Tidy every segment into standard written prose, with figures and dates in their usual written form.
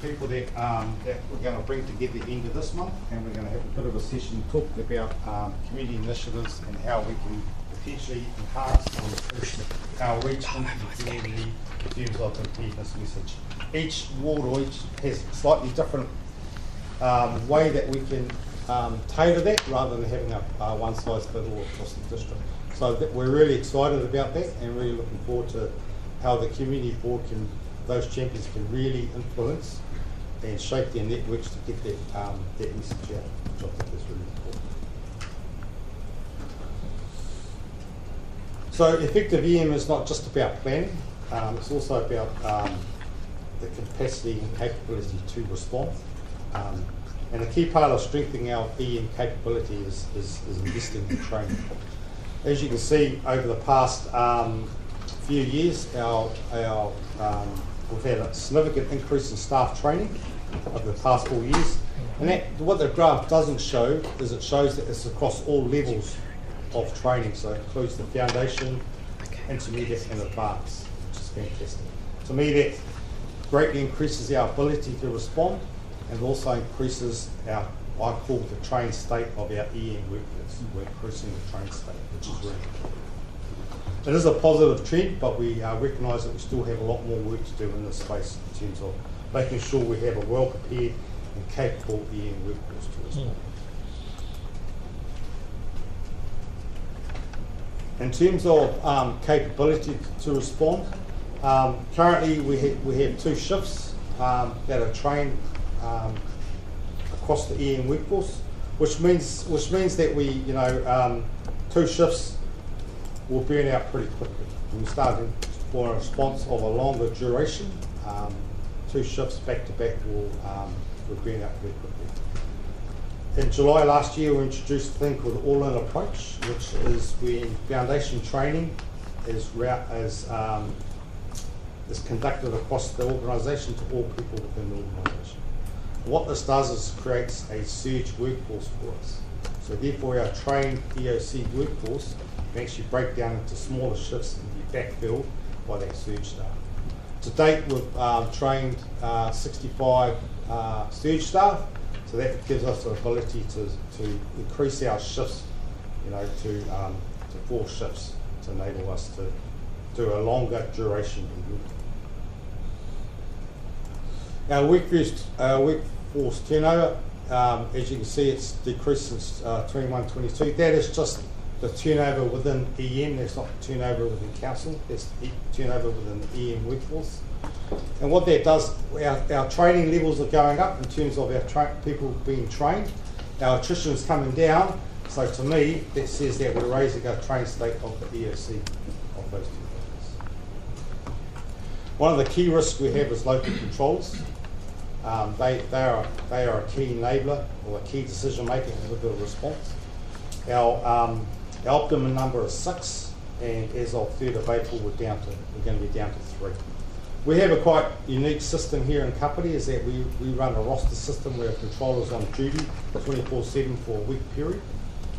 people that we're going to bring together at the end of this month, and we're going to have a bit of a session talking about community initiatives and how we can potentially enhance and push our reach into the community in terms of the preparedness message. Each ward or each has a slightly different way that we can tailor that rather than having a one-size-fits-all across the district. So we're really excited about that and really looking forward to how the community board those champions can really influence and shape their networks to get that message out, which I think is really important. So effective EM is not just about planning, it's also about the capacity and capability to respond. And a key part of strengthening our EM capability is investing in training. As you can see, over the past few years, we've had a significant increase in staff training over the past 4 years. And what the graph doesn't show is it shows that it's across all levels of training. So it includes the foundation, intermediate and advanced, which is fantastic. To me, that greatly increases our ability to respond and also increases I call the trained state of our EM workers. We're increasing the trained state, which is really important. It is a positive trend, but we recognise that we still have a lot more work to do in this space in terms of making sure we have a well-prepared and capable EM workforce to respond. In terms of capability to respond, currently we have 2 shifts that are trained across the EM workforce, which means that we, 2 shifts will burn out pretty quickly. When we started for a response of a longer duration, 2 shifts back to back will burn out very quickly. In July last year, we introduced a thing called the all-in approach, which is when foundation training is conducted across the organisation to all people within the organisation. What this does is creates a surge workforce for us. So therefore our trained EOC workforce can actually break down into smaller shifts and be backfilled by that surge staff. To date we've trained 65 surge staff, so that gives us the ability to increase our shifts to 4 shifts to enable us to do a longer duration of work. Our workforce turnover, as you can see, it's decreased since 21-22. That is just the turnover within EM, that's not the turnover within council, that's the turnover within the EM workforce. And what that does, our training levels are going up in terms of our people being trained. Our attrition is coming down, so to me, that says that we're raising our trained state of the EOC of those 2 things. One of the key risks we have is local controllers. They are a key enabler or a key decision maker in a bit of response. Our optimum number is 6, and as of 3rd of April, we're going to be down to 3. We have a quite unique system here in Kapiti, is that we run a roster system where a controller's on duty 24/7 for a week period.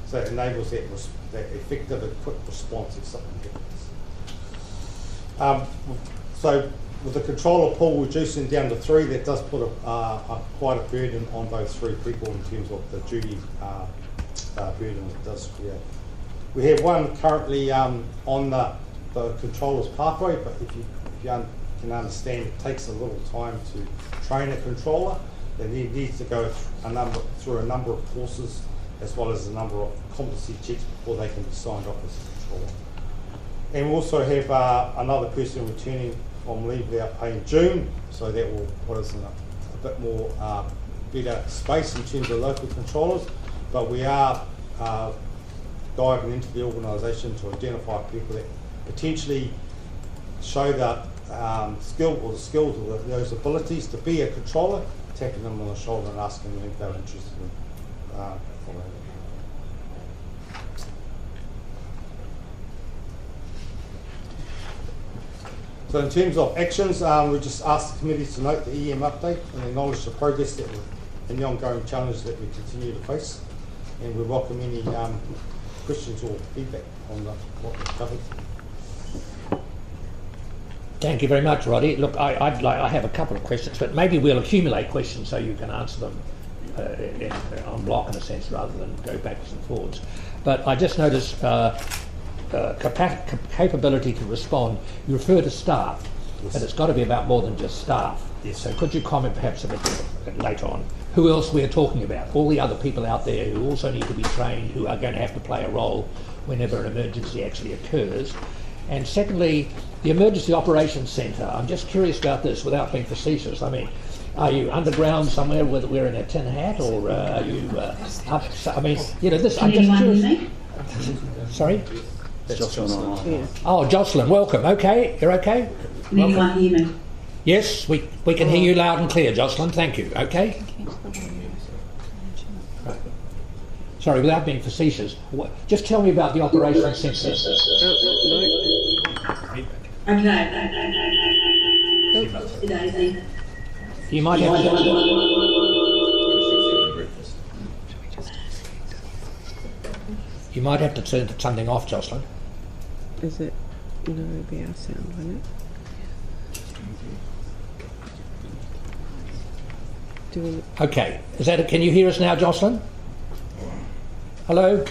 So it enables that effective and quick response if something happens. So with the controller pool reducing down to 3, that does put quite a burden on those 3 people in terms of the duty burden it does create. We have one currently on the controller's pathway, but if you can understand, it takes a little time to train a controller. They needs to go through a number of courses as well as a number of competency checks before they can be signed off as a controller. And we also have another person returning from leave without pay in June, so that will put us in a bit more better space in terms of local controllers. But we are diving into the organisation to identify people that potentially show the skills or those abilities to be a controller, tapping them on the shoulder and asking them if they're interested in following. So in terms of actions, we just asked the committee to note the EM update and acknowledge the progress and the ongoing challenges that we continue to face. And we welcome any questions or feedback on what we've covered. Thank you very much, Roddy. Look, I have a couple of questions, but maybe we'll accumulate questions so you can answer them en bloc in a sense, rather than go backwards and forwards. But I just noticed capability to respond. You refer to staff, yes. But it's got to be about more than just staff. Yes. So could you comment perhaps a bit later on who else we're talking about? All the other people out there who also need to be trained, who are going to have to play a role whenever an emergency actually occurs. And secondly, the Emergency Operations Centre. I'm just curious about this without being facetious. I mean, are you underground somewhere whether we're in a tin hat, or are you up? I mean, you know, this. I'm just curious. Sorry? Jocelyn. Yeah. Oh, Jocelyn, welcome. Okay, you're okay? Can anyone hear me? Yes, we can hear you loud and clear, Jocelyn. Thank you. Okay. Right. Sorry, without being facetious, just tell me about the operations centre. Okay. You might have to turn something off, Jocelyn. Is it? No, it'd be our sound, wouldn't it? Okay. Is that? Can you hear us now, Jocelyn? Hello?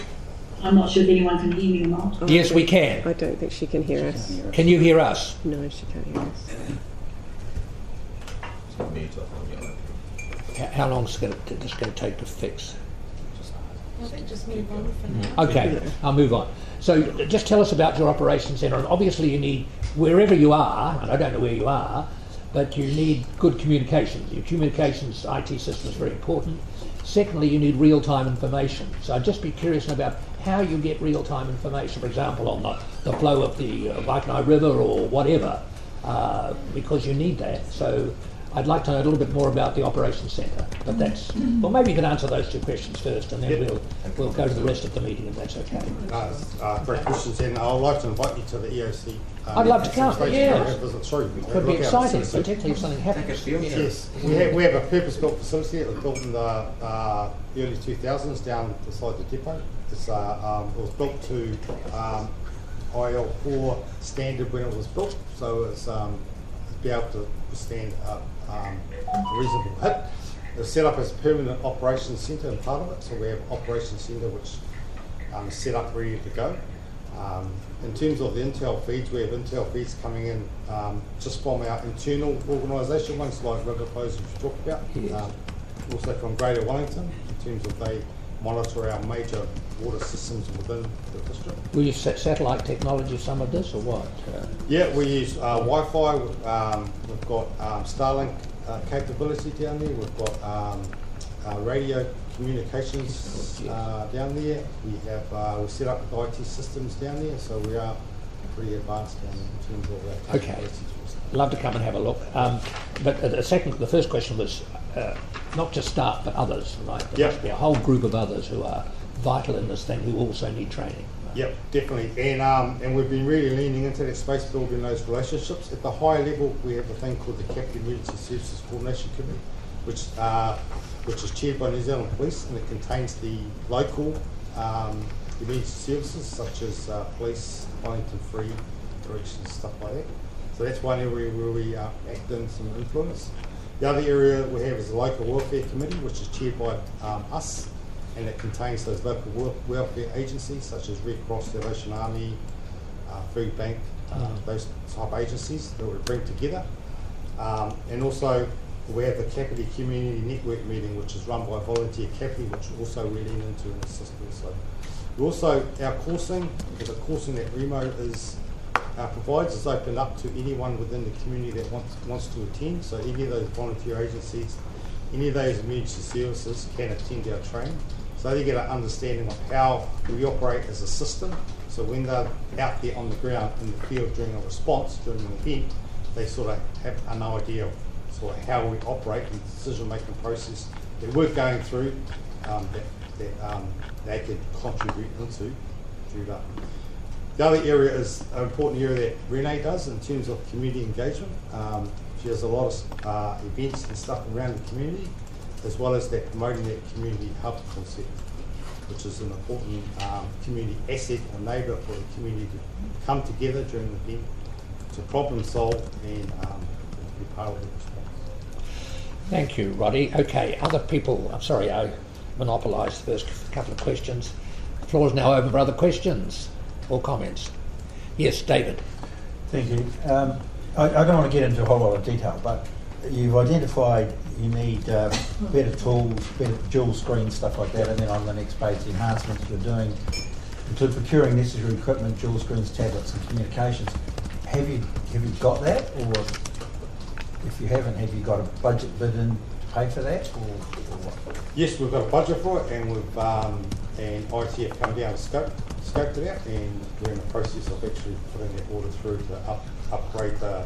I'm not sure if anyone can hear me or not. Oh, Yes, we can. I don't think she can hear us. Can you hear us? No, she can't hear us. How long is this going to take to fix? Just move on for now. Okay, I'll move on. So just tell us about your operations centre. And obviously you need, wherever you are, and I don't know where you are, but you need good communications. Your communications IT system is very important. Secondly, you need real-time information. So I'd just be curious about how you get real-time information, for example, on the flow of the Waikanae River or whatever, because you need that. So I'd like to know a little bit more about the operations centre. But that's, well, maybe you can answer those two questions first, and then we'll go to the rest of the meeting, if that's okay. Great questions, and I'd like to invite you to the EOC. I'd love to come. Yeah, Sorry, it could be exciting, particularly if something happens. Yes, we have a purpose-built facility that was built in the early 2000s down beside the depot. It was built to IL4 standard when it was built, so it's be able to withstand a reasonable hit. It's set up as a permanent operations centre and part of it, so we have operations centre which is set up ready to go. In terms of the intel feeds, we have intel feeds coming in just from our internal organisation, ones like river flows which we talked about, also from Greater Wellington, in terms of they monitor our major water systems within the district. Will you use satellite technology some of this, or what? Yeah, we use Wi-Fi. We've got Starlink capability down there. We've got radio communications down there. We have we set up with IT systems down there, so we are pretty advanced down there in terms of our capabilities. Okay, love to come and have a look. But the first question was not just staff but others, right? There must be a whole group of others who are vital in this thing who also need training. Yep, definitely, and we've been really leaning into that space, building those relationships. At the higher level, we have a thing called the Capital Emergency Services Coordination Committee, which is chaired by New Zealand Police, and it contains the local emergency services such as police, Wellington Free, corrections, stuff like that. So that's one area where we act in some influence. The other area we have is the Local Welfare Committee, which is chaired by us, and it contains those local welfare agencies such as Red Cross, Salvation Army, Food Bank, those type agencies that we bring together. And also we have the Kapiti Community Network meeting, which is run by Volunteer Kapiti, which also we lean into and assist with. So we also, our coursing, because the coursing that Remo provides is open up to anyone within the community that wants to attend. So any of those volunteer agencies, any of those emergency services can attend our training. So they get an understanding of how we operate as a system. So when they're out there on the ground in the field during a response, during an event, they sort of have an idea of sort of how we operate and the decision-making process that we're going through that they can contribute into. The other area is an important area that Renee does in terms of community engagement. She has a lot of events and stuff around the community, as well as that promoting that community hub concept, which is an important community asset or neighbour for the community to come together during the event to problem solve and be part of the response. Thank you, Roddy. Okay, other people, I'm sorry I monopolised the first couple of questions. The floor is now open for other questions or comments. Yes, David. Thank you. I don't want to get into a whole lot of detail, but you've identified you need better tools, better dual screen, stuff like that, and then on the next page, the enhancements you're doing include procuring necessary equipment, dual screens, tablets, and communications. Have you got that, or if you haven't, have you got a budget bid in to pay for that, or what? Yes, we've got a budget for it, and we've and IT have come down and scoped it out, and we're in the process of actually putting that order through to upgrade the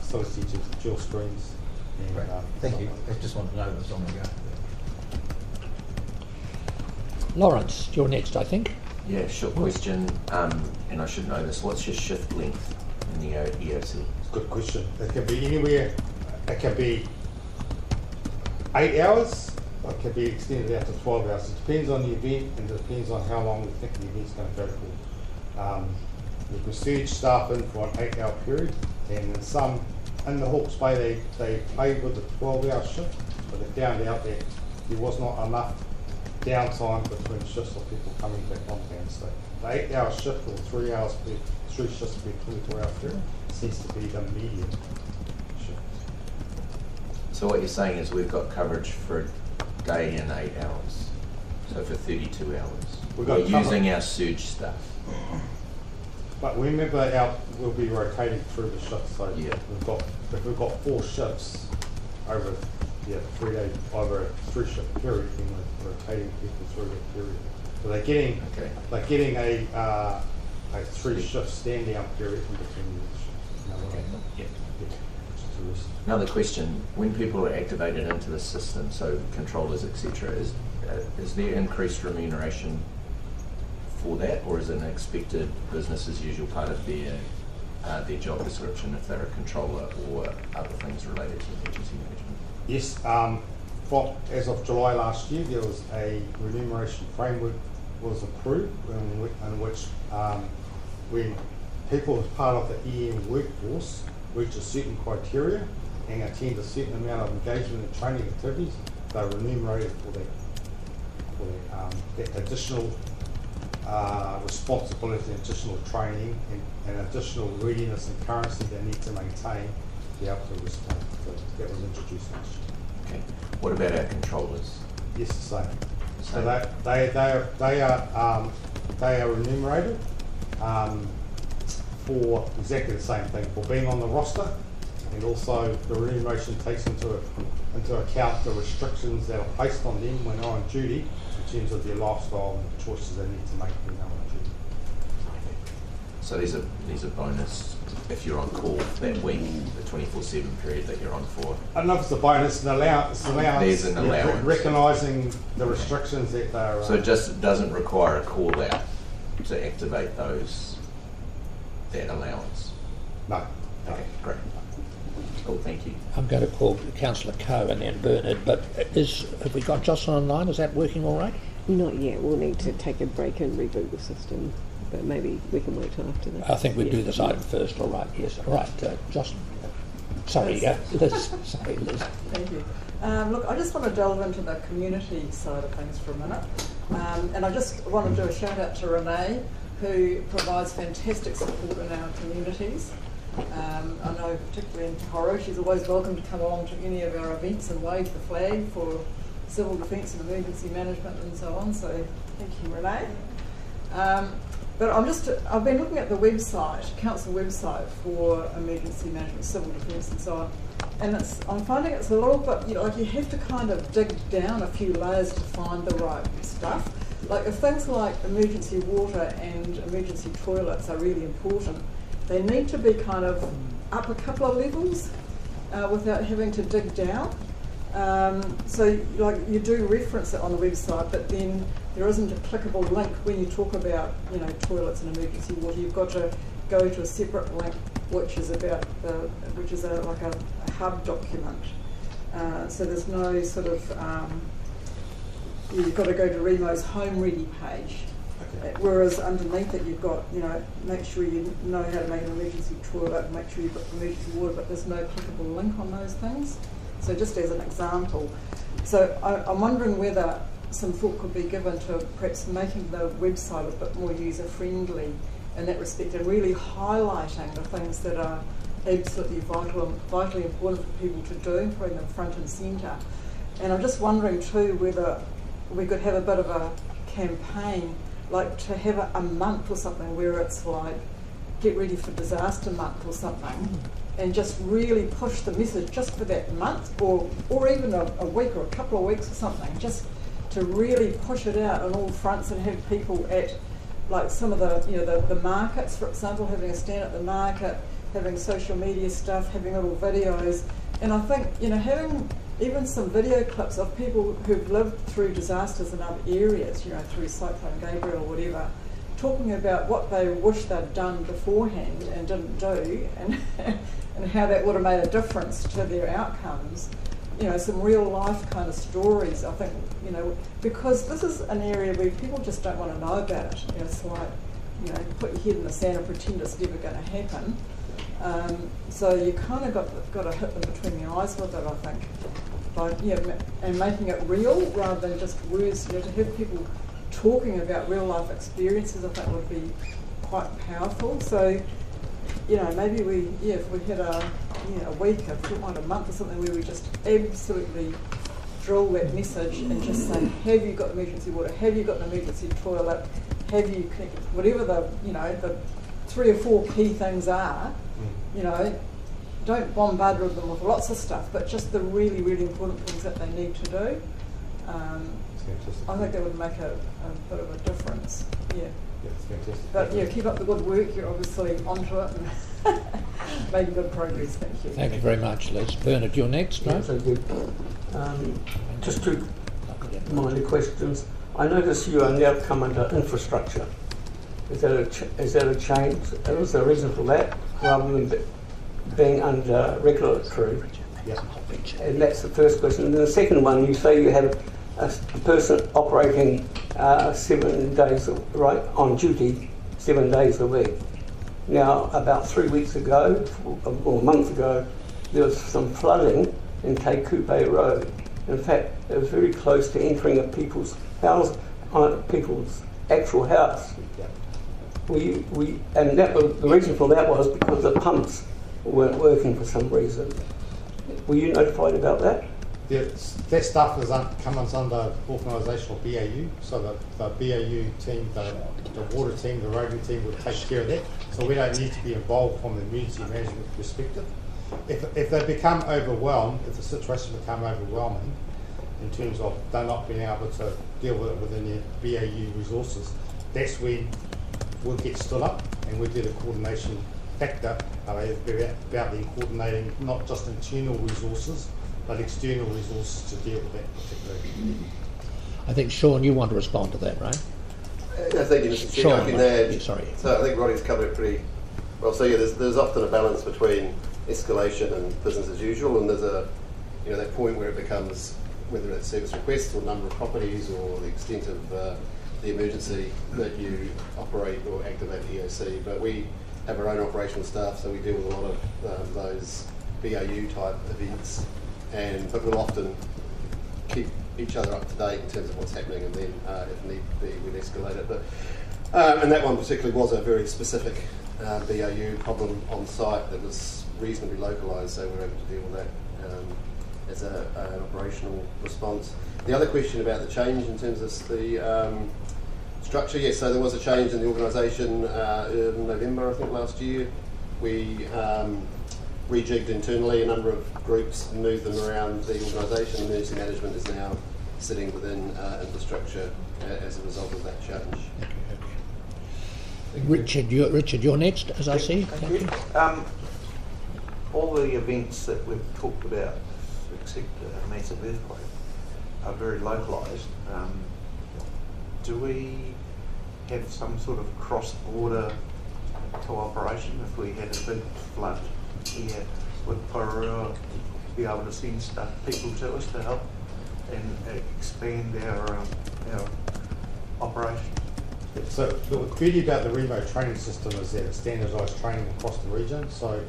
facility to dual screens. And, Great. Thank you. I just wanted to know this on the go. Lawrence, you're next, I think. Yeah, short question, and I should know this. What's your shift length in the EOC? It's a good question. It can be anywhere. It can be 8 hours, or it can be extended out to 12 hours. It depends on the event, and it depends on how long we think the event's going to go for. We can surge staff in for an 8 hour period, and in the Hawke's Bay they played with the 12-hour shift, but they found out that there was not enough downtime between shifts of people coming back on hand. So the 8 hour shift or 3 shifts per 24 hour period seems to be the median shift. So what you're saying is we've got coverage for a day and 8 hours, so for 32 hours. We're using our surge stuff. But remember, we'll be rotating through the shifts. So yeah, if we've got 4 shifts over 3 days, over a 3 shift period, then we're rotating people through that period. So they're getting a 3 shift stand down period in between the shifts. Yeah. Another question: when people are activated into the system, so controllers, etc., is there increased remuneration for that, or is it an expected business as usual part of their job description if they're a controller or other things related to emergency management? Yes, as of July last year, there was a remuneration framework was approved in which when people as part of the EM workforce reach a certain criteria and attend a certain amount of engagement and training activities, they're remunerated for that additional responsibility, additional training, and additional readiness and currency they need to maintain to be able to respond. So that was introduced last year. Okay. What about our controllers? Yes, the same. So they are remunerated for exactly the same thing, for being on the roster, and also the remuneration takes into account the restrictions that are placed on them when they're on duty in terms of their lifestyle and the choices they need to make when they're on duty. So these are bonus if you're on call that week, the 24/7 period that you're on for. I don't know if it's a bonus, an allowance. There's an allowance. Recognising the restrictions that they're... So it just doesn't require a call out to activate that allowance? No. Okay, great. Cool, thank you. I'm going to call Councillor Coe and then Bernard, but have we got Jocelyn online? Is that working all right? Not yet. We'll need to take a break and reboot the system, but maybe we can wait till after that. I think we'd do this item first, all right, yes. All right, Jocelyn. Sorry, Liz. Sorry, Liz. Thank you. Look, I just want to delve into the community side of things for a minute. And I just want to do a shout out to Renee, who provides fantastic support in our communities. I know particularly in Te Horo, she's always welcome to come along to any of our events and wave the flag for civil defence and emergency management and so on. So thank you, Renee. But I've been looking at the website, council website for emergency management, civil defence and so on, and I'm finding it's a little bit, like you have to kind of dig down a few layers to find the right stuff. Like if things like emergency water and emergency toilets are really important, they need to be kind of up a couple of levels without having to dig down. So like you do reference it on the website, but then there isn't a clickable link when you talk about toilets and emergency water. You've got to go to a separate link, which is about like a hub document. So there's no sort of you've got to go to Remo's Home Ready page. whereas underneath it you've got, make sure you know how to make an emergency toilet, make sure you've got emergency water, but there's no clickable link on those things. So just as an example. So I'm wondering whether some thought could be given to perhaps making the website a bit more user-friendly in that respect, and really highlighting the things that are absolutely vitally important for people to do, and putting them front and centre. And I'm just wondering too whether we could have a bit of a campaign, like to have a month or something where it's like, get ready for disaster month or something, and just really push the message just for that month, or even a week or a couple of weeks or something, just to really push it out on all fronts, and have people at like some of the markets, for example, having a stand at the market, having social media stuff, having little videos. And I think, having even some video clips of people who've lived through disasters in other areas, through Cyclone Gabriel or whatever, talking about what they wish they'd done beforehand and didn't do, and how that would have made a difference to their outcomes. Some real life kind of stories, I think, because this is an area where people just don't want to know about it. It's like, put your head in the sand and pretend it's never going to happen. So you kind of got to hit them between the eyes with it, I think, and making it real rather than just words. To have people talking about real life experiences, I think would be quite powerful. So, maybe if we had a week, a fortnight, a month or something where we just absolutely drill that message and just say, have you got emergency water? Have you got an emergency toilet? Have you connected? Whatever the 3 or 4 key things are, don't bombard them with lots of stuff, but just the really, really important things that they need to do. I think that would make a bit of a difference. Yeah. That's fantastic. But keep up the good work. You're obviously onto it and making good progress. Thank you. Thank you very much, Liz. Bernard, you're next, right? Yes, I do. Just 2 minor questions. I notice you are now come under infrastructure. Is that a change? Is there a reason for that, rather than being under regulatory? Yeah. And that's the first question. And then the second one, you say you have a person operating 7 days, right, on duty 7 days a week. Now, about 3 weeks ago, or a month ago, there was some flooding in Te Kupe Road. In fact, it was very close to entering a people's house, people's actual house. And that was, the reason for that was because the pumps weren't working for some reason. Were you notified about that? That stuff comes under organisational BAU, so the BAU team, the water team, the roading team would take care of that. So we don't need to be involved from the emergency management perspective. If they become overwhelmed, if the situation become overwhelming in terms of they're not being able to deal with it within their BAU resources, that's when we'll get stood up and we do the coordination factor about the coordinating not just internal resources but external resources to deal with that particular need. I think, Sean, you want to respond to that, right? Yeah, thank you, Mr. Chair. Sean, I can add, yeah, sorry. So I think Roddy's covered it pretty well. So yeah, there's often a balance between escalation and business as usual, and there's that point where it becomes, whether it's service requests or number of properties or the extent of the emergency that you operate or activate the EOC. But we have our own operational staff, so we deal with a lot of those BAU type events, but we'll often keep each other up to date in terms of what's happening, and then if need be, we'd escalate it. But and that one particularly was a very specific BAU problem on site that was reasonably localised, so we were able to deal with that as an operational response. The other question about the change in terms of the structure, yes, so there was a change in the organisation in November, I think, last year. We rejigged internally a number of groups and moved them around the organisation. Emergency management is now sitting within infrastructure as a result of that change. Richard, you're next, as I see. Thank you. All the events that we've talked about, except a massive earthquake, are very localised. Do we have some sort of cross-border cooperation if we had a big flood here? Would Porirua be able to send people to us to help and expand our operation? So the beauty about the remote training system is that it's standardised training across the region, so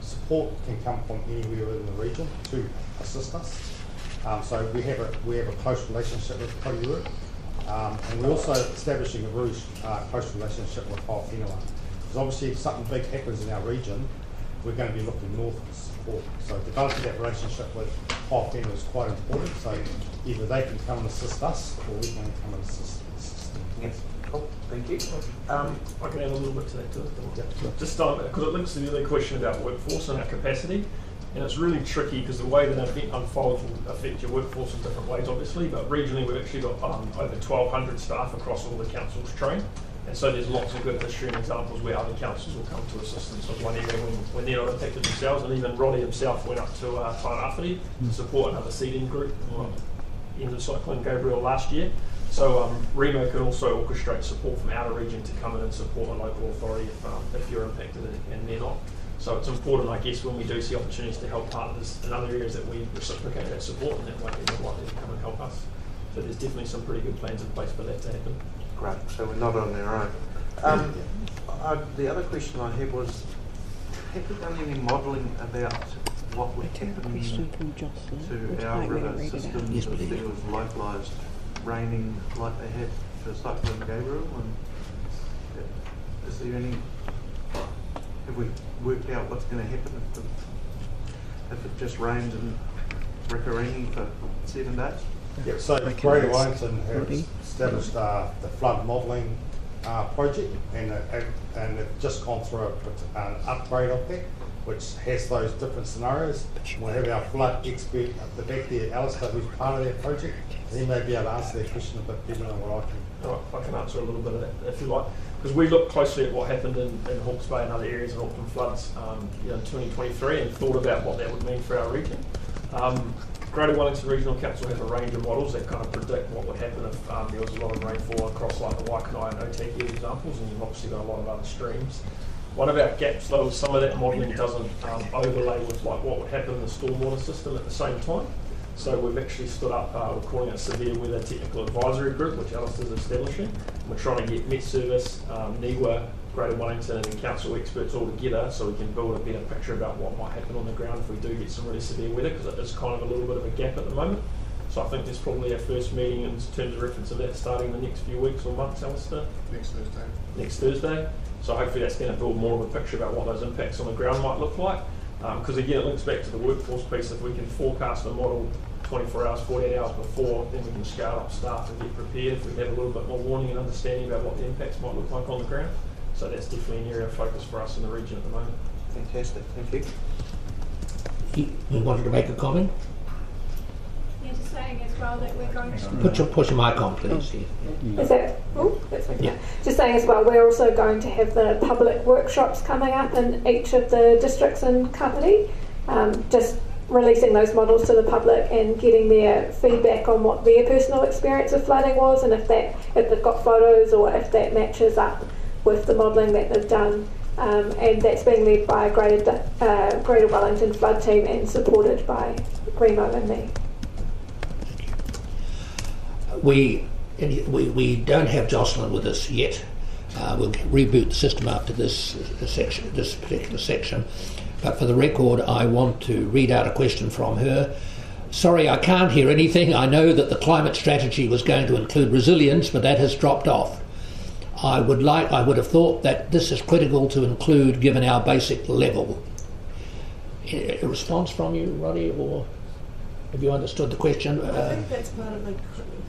support can come from anywhere within the region to assist us. So we have a close relationship with Kōiuru, and we're also establishing a very close relationship with Hawawhenua. Because obviously if something big happens in our region, we're going to be looking north for support. So developing that relationship with Hawawhenua is quite important, so either they can come and assist us or we can come and assist them. Yes. Cool, thank you. I can add a little bit to that too. Just because it links to the other question about workforce and our capacity, and it's really tricky because the way that an event unfolds will affect your workforce in different ways, obviously. But regionally, we've actually got over 1,200 staff across all the councils trained, and so there's lots of good history and examples where other councils will come to assistance with one area when they're not impacted themselves. And even Roddy himself went up to Tainawhiti to support another seeding group in the Cyclone Gabriel last year. So Remo can also orchestrate support from outer region to come in and support a local authority if you're impacted and they're not. So it's important, I guess, when we do see opportunities to help partners in other areas that we reciprocate that support, and that way they're more likely to come and help us. So there's definitely some pretty good plans in place for that to happen. Great, so we're not on our own. The other question I had was, have you done any modelling about what would happen to our river systems if there was localised raining like they had for Cyclone Gabriel? And is there any? Have we worked out what's going to happen if it just rains in Rikarangi for 7 days? Yeah, so Greater Wellington has established the flood modelling project, and it's just gone through an upgrade of that, which has those different scenarios. We'll have our flood expert at the back there, Alistair, who's part of that project. He may be able to answer that question a bit better than what I can. All right, I can answer a little bit of that if you like, because we looked closely at what happened in Hawke's Bay and other areas of Auckland floods in 2023 and thought about what that would mean for our region. Greater Wellington Regional Council has a range of models that kind of predict what would happen if there was a lot of rainfall across like the Waikanae and Otaki examples, and you've obviously got a lot of other streams. One of our gaps though is some of that modelling doesn't overlay with like what would happen in the stormwater system at the same time. So we've actually stood up, we're calling it a Severe Weather Technical Advisory Group, which Alistair's establishing. We're trying to get Met Service, NIWA, Greater Wellington and council experts all together so we can build a better picture about what might happen on the ground if we do get some really severe weather, because it is kind of a little bit of a gap at the moment. So I think there's probably our first meeting in terms of reference of that starting the next few weeks or months, Alistair? Next Thursday. Next Thursday. So hopefully that's going to build more of a picture about what those impacts on the ground might look like. Because again, it links back to the workforce piece. If we can forecast a model 24 hours, 48 hours before, then we can scale up staff and get prepared if we have a little bit more warning and understanding about what the impacts might look like on the ground. So that's definitely an area of focus for us in the region at the moment. Fantastic, thank you. You wanted to make a comment? Yeah, just saying as well that we're going to... Put your mic on, please. Is that... Oh, that's okay. Yeah. Just saying as well, we're also going to have the public workshops coming up in each of the districts in Kapiti. Just releasing those models to the public and getting their feedback on what their personal experience of flooding was, and if they've got photos or if that matches up with the modelling that they've done. And that's being led by a Greater Wellington flood team and supported by Remo and me. We don't have Jocelyn with us yet. We'll reboot the system after this particular section. But for the record, I want to read out a question from her. Sorry, I can't hear anything. I know that the climate strategy was going to include resilience, but that has dropped off. I would have thought that this is critical to include given our basic level. A response from you, Roddy, or have you understood the question? I think that's part of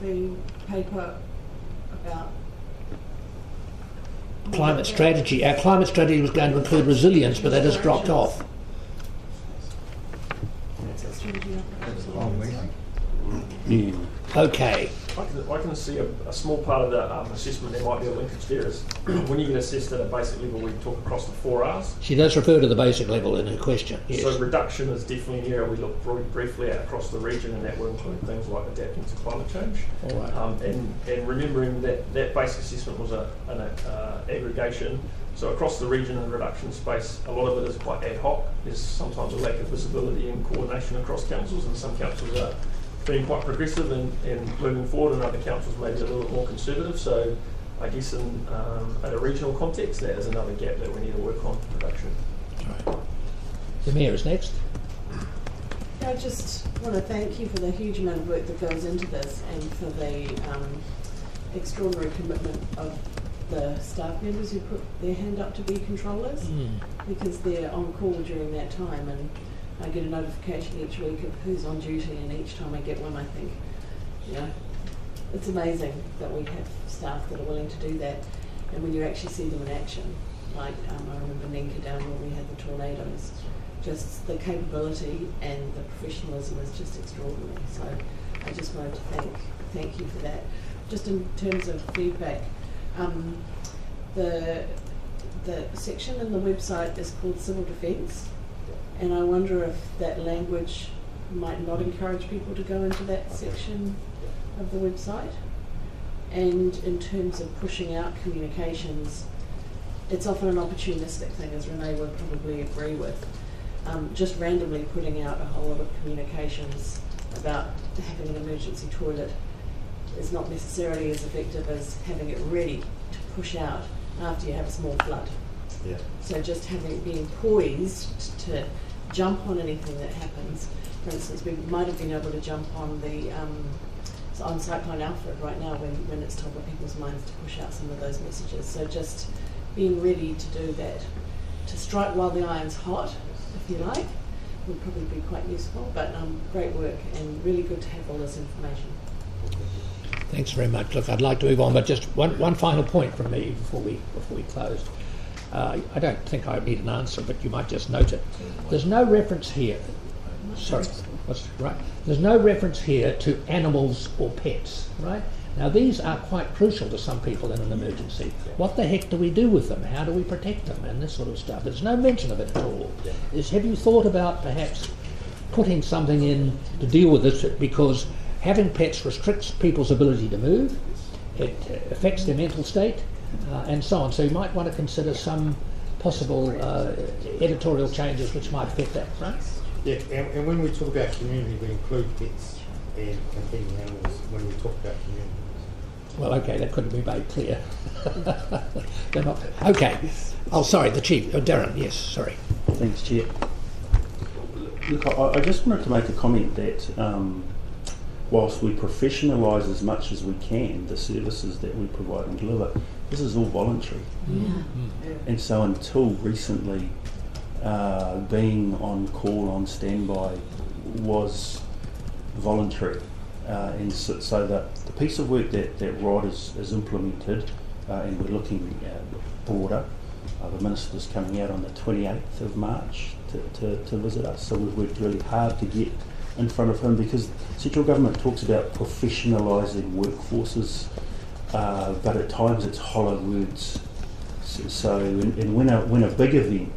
the paper about climate strategy. Our climate strategy was going to include resilience, but that has dropped off. Okay. I can see a small part of the assessment there might be a linkage there is when you get assessed at a basic level, we talk across the 4 R's. She does refer to the basic level in her question. Yes. So reduction is definitely an area we look briefly at across the region, and that will include things like adapting to climate change. All right. And remembering that basic assessment was an aggregation. So across the region in the reduction space, a lot of it is quite ad hoc. There's sometimes a lack of visibility and coordination across councils, and some councils are being quite progressive and moving forward, and other councils may be a little bit more conservative. So I guess in a regional context, that is another gap that we need to work on production. Right. The Mayor is next. I just want to thank you for the huge amount of work that goes into this and for the extraordinary commitment of the staff members who put their hand up to be controllers, because they're on call during that time, and I get a notification each week of who's on duty, and each time I get one I think, you know, it's amazing that we have staff that are willing to do that, and when you actually see them in action, like I remember Ninka down when we had the tornadoes, just the capability and the professionalism is just extraordinary. So I just wanted to thank you for that. Just in terms of feedback, the section in the website is called Civil Defence, and I wonder if that language might not encourage people to go into that section of the website. And in terms of pushing out communications, it's often an opportunistic thing, as Renee would probably agree with. Just randomly putting out a whole lot of communications about having an emergency toilet is not necessarily as effective as having it ready to push out after you have a small flood. Yeah. So just being poised to jump on anything that happens. For instance, we might have been able to jump on the on Cyclone Alfred right now when it's top of people's minds to push out some of those messages. So just being ready to do that, to strike while the iron's hot, if you like, would probably be quite useful. But great work and really good to have all this information. Thanks very much. Look, I'd like to move on, but just one final point from me before we close. I don't think I need an answer, but you might just note it. There's no reference here. Sorry, that's right. There's no reference here to animals or pets, right? Now these are quite crucial to some people in an emergency. What the heck do we do with them? How do we protect them? And this sort of stuff. There's no mention of it at all. Have you thought about perhaps putting something in to deal with this? Because having pets restricts people's ability to move. It affects their mental state, and so on. So you might want to consider some possible editorial changes which might affect that, right? Yeah, and when we talk about community, we include pets and companion animals when we talk about community. Well, okay, that couldn't be made clear. They're not. Okay. Oh, sorry, the Chief. Darren, yes, sorry. Thanks, Chair. Look, I just wanted to make a comment that whilst we professionalise as much as we can the services that we provide and deliver, this is all voluntary. And so until recently, being on call, on standby was voluntary. And so that the piece of work that Rod has implemented, and we're looking broader, the Minister's coming out on the 28th of March to visit us, so we've worked really hard to get in front of him, because central government talks about professionalising workforces, but at times it's hollow words. So and when a big event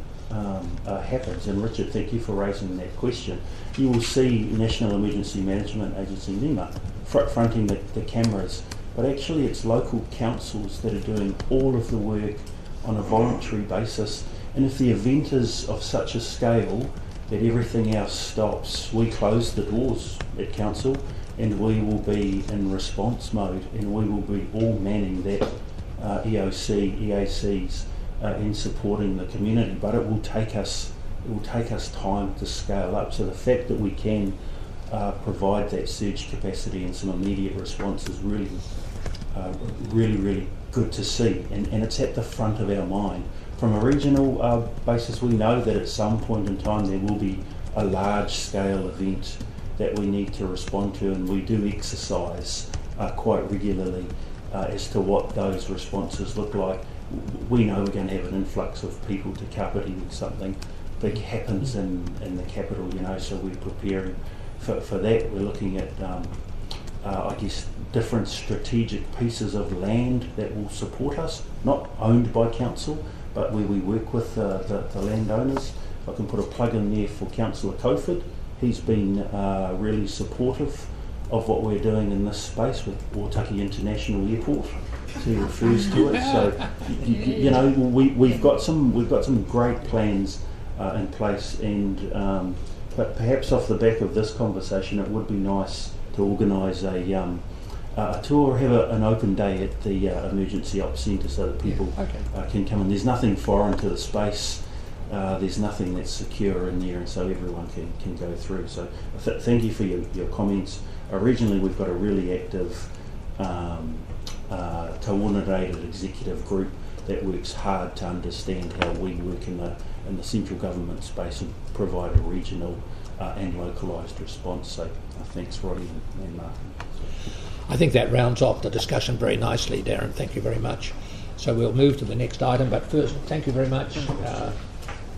happens, and Richard, thank you for raising that question, you will see National Emergency Management Agency, NEMA, fronting the cameras, but actually it's local councils that are doing all of the work on a voluntary basis. And if the event is of such a scale that everything else stops, we close the doors at council and we will be in response mode, and we will be all manning that EOC, EACs in supporting the community. But it will take us time to scale up. So the fact that we can provide that surge capacity and some immediate response is really good to see, and it's at the front of our mind. From a regional basis, we know that at some point in time there will be a large-scale event that we need to respond to, and we do exercise quite regularly as to what those responses look like. We know we're going to have an influx of people to Kapiti when something big happens in the capital, so we're preparing for that. We're looking at I guess different strategic pieces of land that will support us, not owned by council, but where we work with the landowners. I can put a plug in there for Councillor Coford. He's been really supportive of what we're doing in this space with Otaki International Airport. He refers to it. So we've got some great plans in place, and but perhaps off the back of this conversation, it would be nice to organise a a tour, have an open day at the emergency ops centre so that people can come in. There's nothing foreign to the space. There's nothing that's secure in there, and so everyone can go through. So thank you for your comments. Regionally, we've got a really active, coordinated executive group that works hard to understand how we work in the central government space and provide a regional and localised response. So thanks, Roddy and Martin. I think that rounds off the discussion very nicely, Darren. Thank you very much. So we'll move to the next item, but first, thank you very much,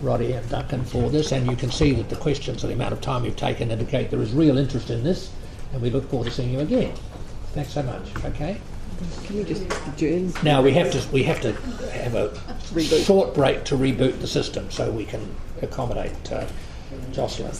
Roddy and Duncan, for this. And you can see that the questions and the amount of time you've taken indicate there is real interest in this, and we look forward to seeing you again. Thanks so much. Okay. Can we just adjourn? Now we have to have a short break to reboot the system so we can accommodate Jocelyn.